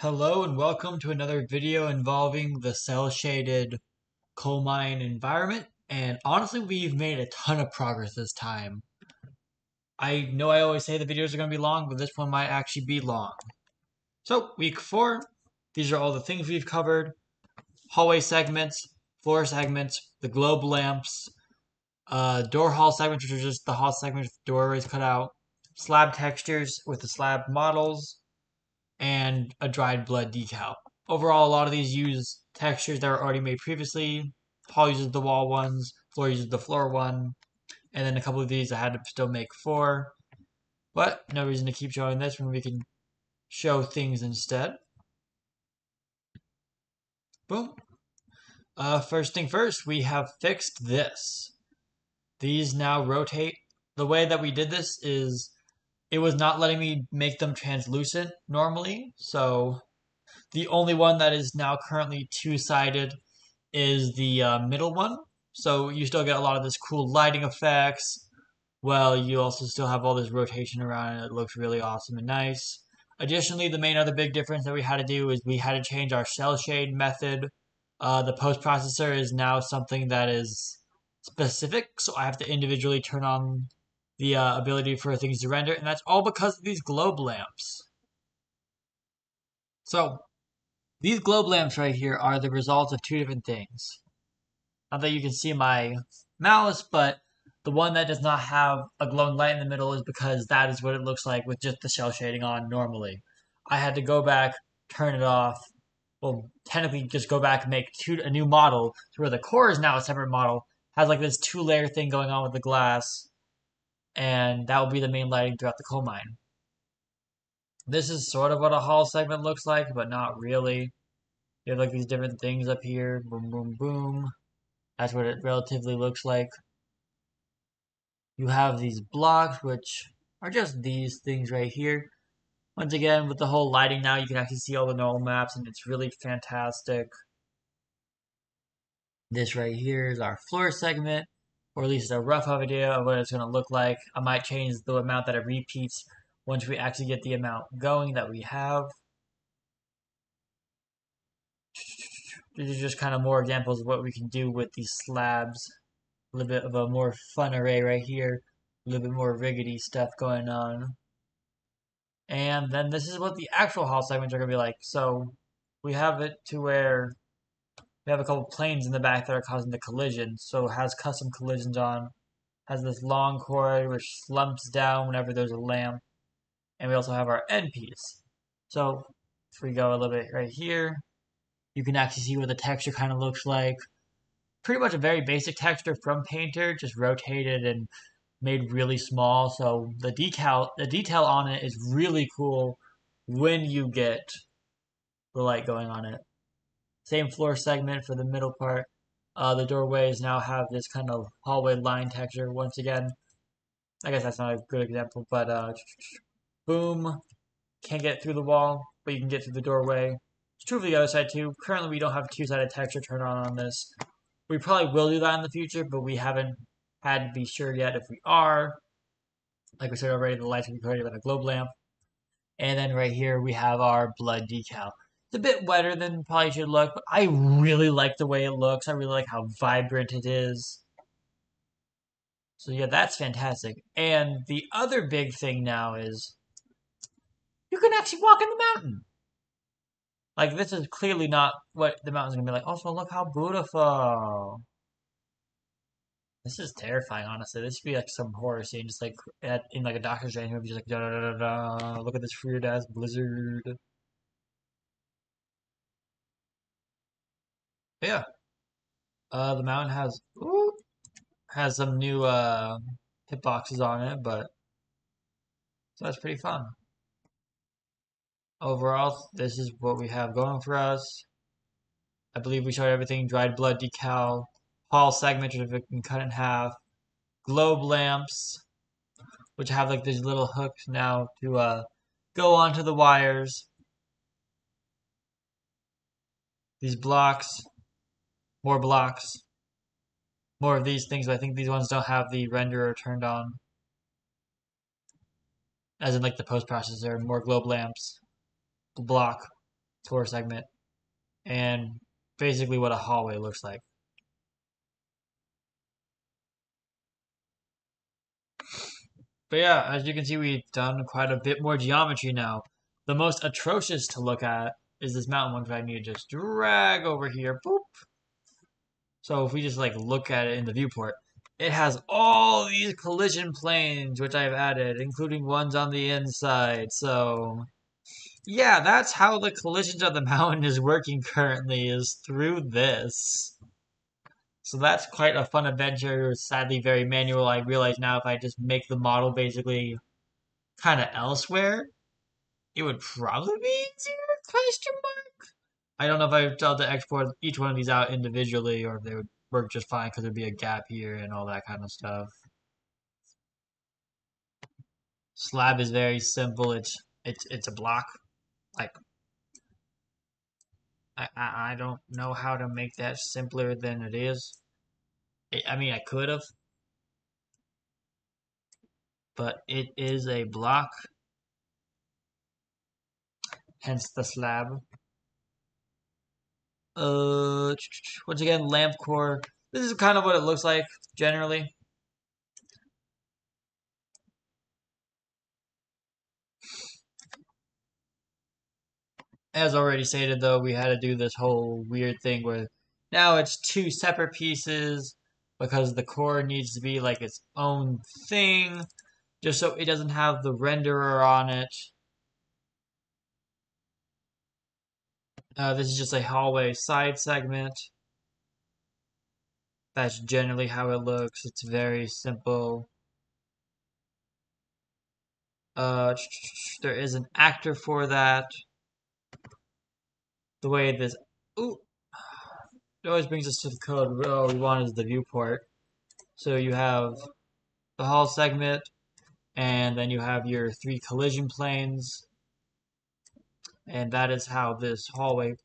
Hello and welcome to another video involving the cel-shaded Coalmine environment. And honestly, we've made a ton of progress this time. I know I always say the videos are going to be long, but this one might actually be long. So, week 4, these are all the things we've covered. Hallway segments, floor segments, the globe lamps, door hall segments, which are just the hall segments with doorways cut out, slab textures with the slab models, and a dried blood decal. Overall, a lot of these use textures that were already made previously. Hall uses the wall ones, floor uses the floor one, and then a couple of these I had to still make 4. But no reason to keep showing this when we can show things instead. Boom. First thing first, we have fixed this. These now rotate. The way that we did this is it was not letting me make them translucent normally, so the only one that is now currently two-sided is the middle one. So you still get a lot of this cool lighting effects. Well, you also still have all this rotation around it. It looks really awesome and nice. Additionally, the main other big difference that we had to do is we had to change our cell shade method. The post processor is now something that is specific, so I have to individually turn on the ability for things to render, and that's all because of these globe lamps. So, these globe lamps right here are the result of two different things. Not that you can see my mouse, but the one that does not have a glowing light in the middle is because that is what it looks like with just the cell shading on normally. I had to go back, turn it off. Well, technically just go back and make a new model to where the core is now a separate model. Has like this 2-layer thing going on with the glass. And that will be the main lighting throughout the coal mine. This is sort of what a hall segment looks like, but not really. You have like these different things up here. Boom, boom, boom. That's what it relatively looks like. You have these blocks, which are just these things right here. Once again, with the whole lighting now, you can actually see all the normal maps, and it's really fantastic. This right here is our floor segment, or at least a rough idea of what it's going to look like. I might change the amount that it repeats once we actually get the amount going that we have. These are just kind of more examples of what we can do with these slabs. A little bit of a more fun array right here. A little bit more riggedy stuff going on. And then this is what the actual hall segments are going to be like. So we have it to where we have a couple planes in the back that are causing the collision. So it has custom collisions on. Has this long cord which slumps down whenever there's a lamp. And we also have our end piece. So if we go a little bit right here, you can actually see what the texture kind of looks like. Pretty much a very basic texture from Painter, just rotated and made really small. So the detail on it is really cool when you get the light going on it. Same floor segment for the middle part. The doorways now have this kind of hallway line texture once again. I guess that's not a good example, but boom. Can't get through the wall, but you can get through the doorway. It's true for the other side too. Currently, we don't have two-sided texture turned on this. We probably will do that in the future, but we haven't had to be sure yet if we are. Like we said already, the lights will be created by the globe lamp. And then right here, we have our blood decal. It's a bit wetter than probably should look, but I really like the way it looks. I really like how vibrant it is. So yeah, that's fantastic. And the other big thing now is you can actually walk in the mountain. Like, this is clearly not what the mountain's gonna be like. Also, look how beautiful. This is terrifying, honestly. This should be like some horror scene, just like in like a Doctor Strange movie, just like da da da da da. Look at this weird ass blizzard. But yeah, the mountain has some new hitboxes on it, but so that's pretty fun. Overall, this is what we have going for us. I believe we showed everything: dried blood decal, hall segment, which we can cut in half, globe lamps, which have like these little hooks now to go onto the wires. These blocks, more blocks, more of these things. But I think these ones don't have the renderer turned on, as in like the post processor. More globe lamps, block, floor segment, and basically what a hallway looks like. But yeah, as you can see, we've done quite a bit more geometry now. The most atrocious to look at is this mountain one, which I need to just drag over here. Boop. So if we just like look at it in the viewport, it has all these collision planes, which I've added, including ones on the inside. So yeah, that's how the collisions of the mountain is working currently, is through this. So that's quite a fun adventure. Sadly, very manual. I realize now if I just make the model basically kind of elsewhere, it would probably be easier? Question mark. I don't know if I would tell to export each one of these out individually, or if they would work just fine because there'd be a gap here and all that kind of stuff. Slab is very simple. It's a block. Like I don't know how to make that simpler than it is. I mean, I could have, but it is a block, hence the slab. Once again, lamp core. This is kind of what it looks like generally. As already stated, though, we had to do this whole weird thing where now it's two separate pieces because the core needs to be like its own thing, just so it doesn't have the renderer on it. This is just a hallway side segment. That's generally how it looks. It's very simple. Uh, there is an actor for that. The way this, ooh, it always brings us to the code. All we want is the viewport. So you have the hall segment, and then you have your three collision planes, and that is how this hallway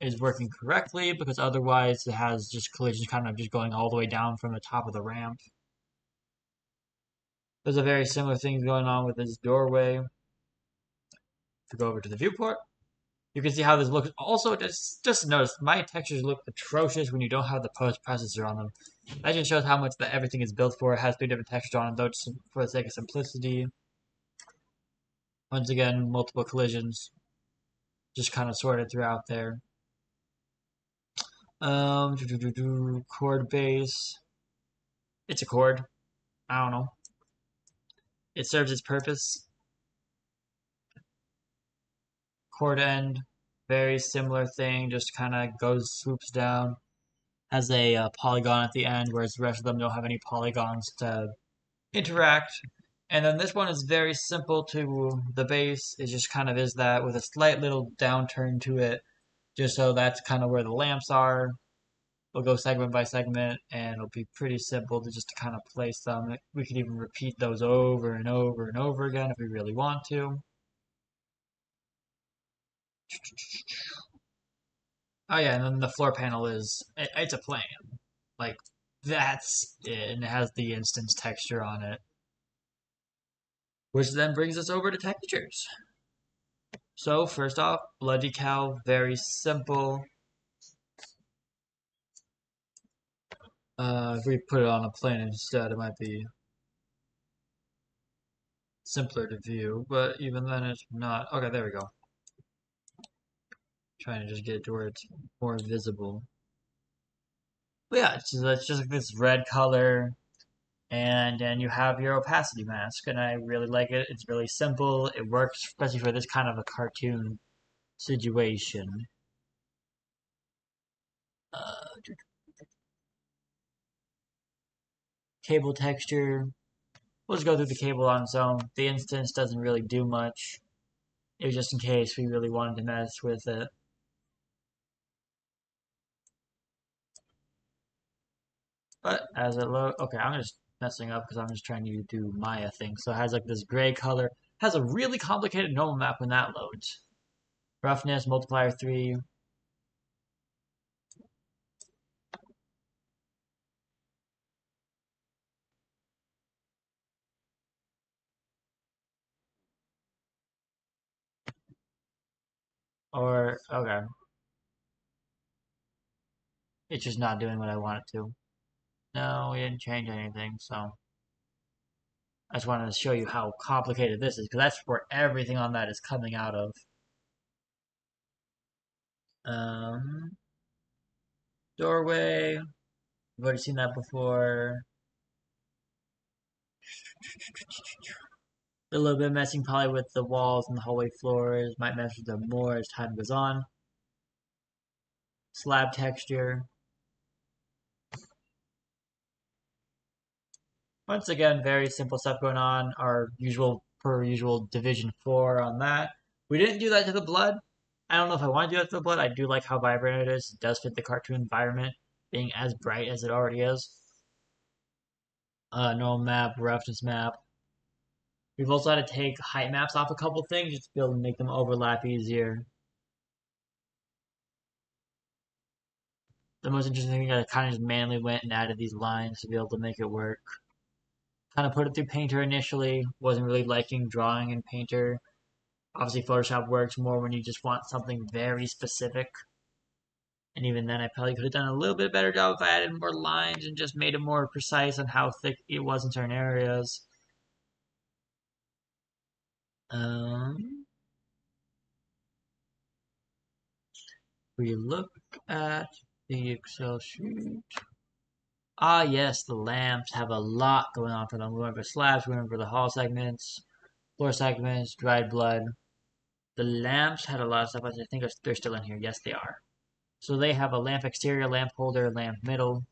is working correctly, because otherwise it has just collisions kind of just going all the way down from the top of the ramp. There's a very similar thing going on with this doorway. If we go over to the viewport, you can see how this looks. Also, just notice, my textures look atrocious when you don't have the post processor on them. That just shows how much that everything is built for. It has three different textures on it, though, just for the sake of simplicity. Once again, multiple collisions, just kind of sorted throughout there. Chord base. It's a chord. I don't know. It serves its purpose. Chord end. Very similar thing. Just kind of goes, swoops down. Has a polygon at the end, whereas the rest of them don't have any polygons to interact. And then this one is very simple to the base. It just kind of is that with a slight little downturn to it. Just so that's kind of where the lamps are. We'll go segment by segment, and it'll be pretty simple to just to kind of place them. We could even repeat those over and over and over again if we really want to. Oh yeah, and then the floor panel it's a plane. Like, that's it, and it has the instance texture on it. Which then brings us over to textures. So first off, blood decal, very simple. If we put it on a plane instead, it might be simpler to view, but even then it's not. Okay, there we go. Trying to just get it to where it's more visible. But yeah, it's just like this red color, and then you have your opacity mask, and I really like it. It's really simple. It works, especially for this kind of a cartoon situation. Uh, Cable texture. We'll just go through the cable on its own. The instance doesn't really do much. It was just in case we really wanted to mess with it. But as it loads, okay, I'm just messing up because I'm just trying to do Maya thing. So it has like this gray color. Has a really complicated normal map when that loads. Roughness, multiplier 3. Or, okay. It's just not doing what I want it to. No, we didn't change anything, so. I just wanted to show you how complicated this is, because that's where everything on that is coming out of. Um, Doorway. We've already seen that before. A little bit messing probably with the walls and the hallway floors. Might mess with them more as time goes on. Slab texture. Once again, very simple stuff going on. Our usual, per usual, division 4 on that. We didn't do that to the blood. I don't know if I want to do that to the blood. I do like how vibrant it is. It does fit the cartoon environment, being as bright as it already is. Normal map, roughness map. We've also had to take height maps off a couple things just to be able to make them overlap easier. The most interesting thing is I kind of just manually went and added these lines to be able to make it work. Kind of put it through Painter initially. Wasn't really liking drawing in Painter. Obviously, Photoshop works more when you just want something very specific. And even then, I probably could have done a little bit better job if I added more lines and just made it more precise on how thick it was in certain areas. Um, we look at the Excel sheet. Ah, yes, the lamps have a lot going on for them. We're going for slabs, we're going for the hall segments, floor segments, dried blood. The lamps had a lot of stuff. I think they're still in here. Yes, they are. So they have a lamp exterior, lamp holder, lamp middle.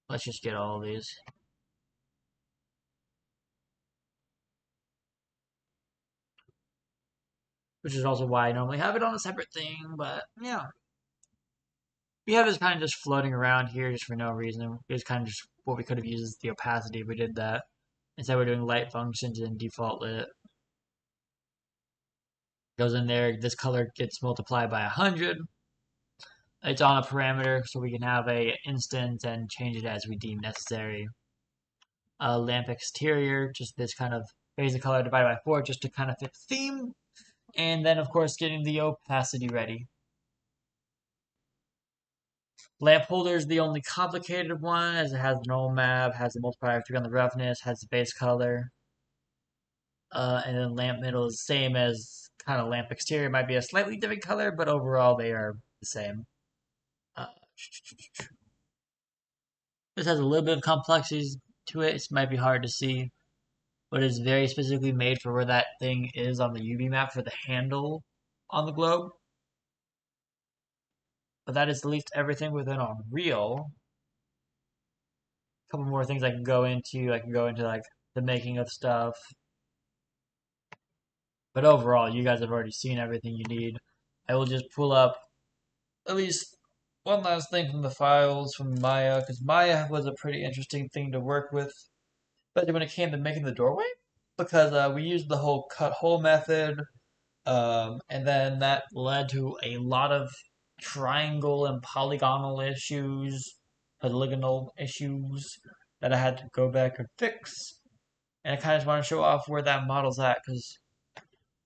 Let's just get all of these. Which is also why I normally have it on a separate thing, but yeah. We have this kind of just floating around here just for no reason. It's kind of just what we could have used as the opacity if we did that. Instead we're doing light functions and default lit. Goes in there, this color gets multiplied by 100. It's on a parameter, so we can have a instance and change it as we deem necessary. Lamp exterior, just this kind of basic color divided by 4 just to kind of fit the theme. And then, of course, getting the opacity ready. Lamp holder is the only complicated one, as it has the normal map, has the multiplier 3 on the roughness, has the base color. And then lamp middle is the same as kind of lamp exterior. It might be a slightly different color, but overall they are the same. Uh, this has a little bit of complexities to it. It might be hard to see, but it's very specifically made for where that thing is on the UV map for the handle on the globe. But that is at least everything within Unreal. A couple more things I can go into. I can go into like the making of stuff. But overall, you guys have already seen everything you need. I will just pull up at least one last thing from the files from Maya, because Maya was a pretty interesting thing to work with, especially when it came to making the doorway, because we used the whole cut hole method, and then that led to a lot of triangle and polygonal issues, polygonal issues that I had to go back and fix. And I kind of just want to show off where that model's at, because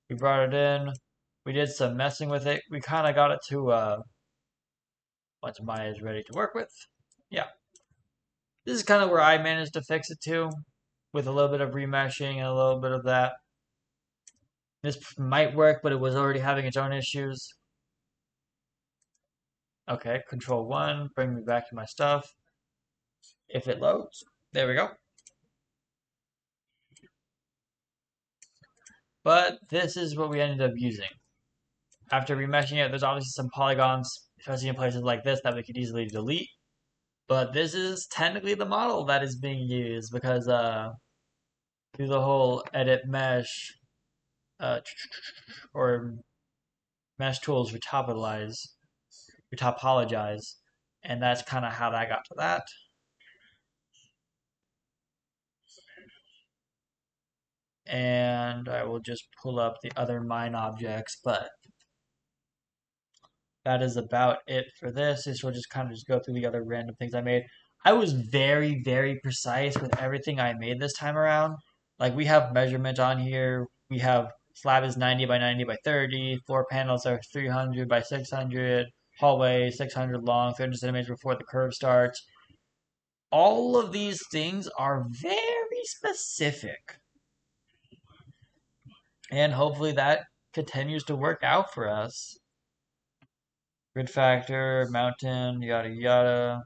we brought it in, we did some messing with it, we kind of got it to once Maya is ready to work with. Yeah. This is kind of where I managed to fix it too, with a little bit of remeshing and a little bit of that. This might work, but it was already having its own issues. Okay, control 1, bring me back to my stuff. If it loads, there we go. But this is what we ended up using. After remeshing it, there's obviously some polygons, especially in places like this, that we could easily delete. But this is technically the model that is being used because through the whole edit mesh uh, or mesh tools retopologize, and that's kind of how that got to that. And I will just pull up the other mine objects, but that is about it for this. This will just kind of just go through the other random things I made. I was very, very precise with everything I made this time around. Like we have measurement on here. We have Slab is 90 by 90 by 30. Floor panels are 300 by 600. Hallway 600 long, 300 centimeters before the curve starts. All of these things are very specific. And hopefully that continues to work out for us. Grid factor, mountain, yada yada.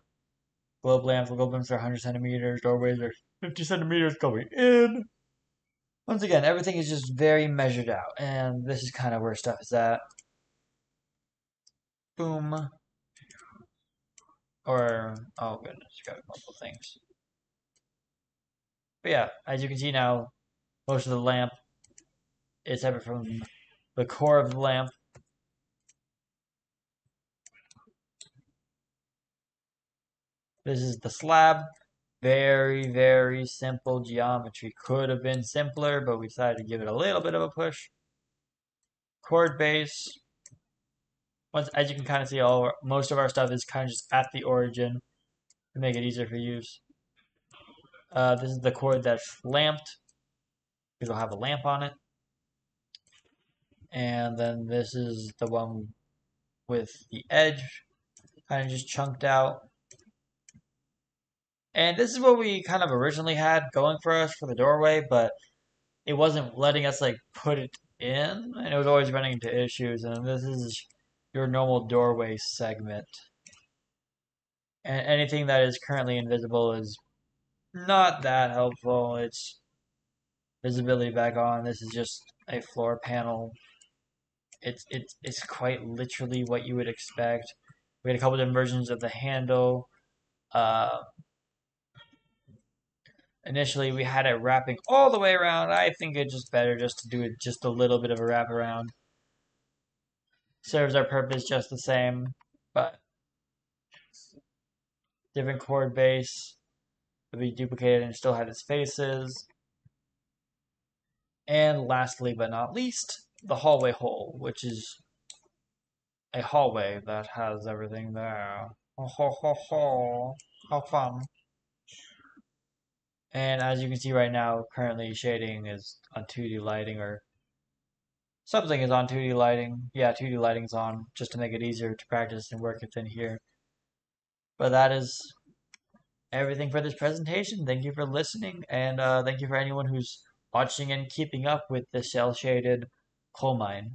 Globe lamps are 100 centimeters. Doorways are 50 centimeters going in. Once again, everything is just very measured out. And this is kind of where stuff is at. Boom. Or, oh goodness, got multiple things. But yeah, as you can see now, most of the lamp is separate from the core of the lamp. This is the slab. Very, very simple geometry. Could have been simpler, but we decided to give it a little bit of a push. Chord base. Once, as you can kind of see, most of our stuff is kind of just at the origin to make it easier for use. This is the chord that's lamped. It'll have a lamp on it. And then this is the one with the edge kind of just chunked out. And this is what we kind of originally had going for us for the doorway, but it wasn't letting us like put it in, and it was always running into issues. And this is your normal doorway segment. And anything that is currently invisible is not that helpful. It's visibility back on. This is just a floor panel. It's quite literally what you would expect. We had a couple different versions of the handle. Initially, we had it wrapping all the way around. I think it's just better just to do it just a little bit of a wrap around. Serves our purpose just the same, but different chord base will be duplicated and still have its faces. And lastly but not least, the hallway hole, which is a hallway that has everything there. Ho ho ho ho. How fun. And as you can see right now, currently shading is on 2D lighting, or something is on 2D lighting. Yeah, 2D lighting's on, just to make it easier to practice and work within here. But that is everything for this presentation. Thank you for listening, and thank you for anyone who's watching and keeping up with the cel-shaded coal mine.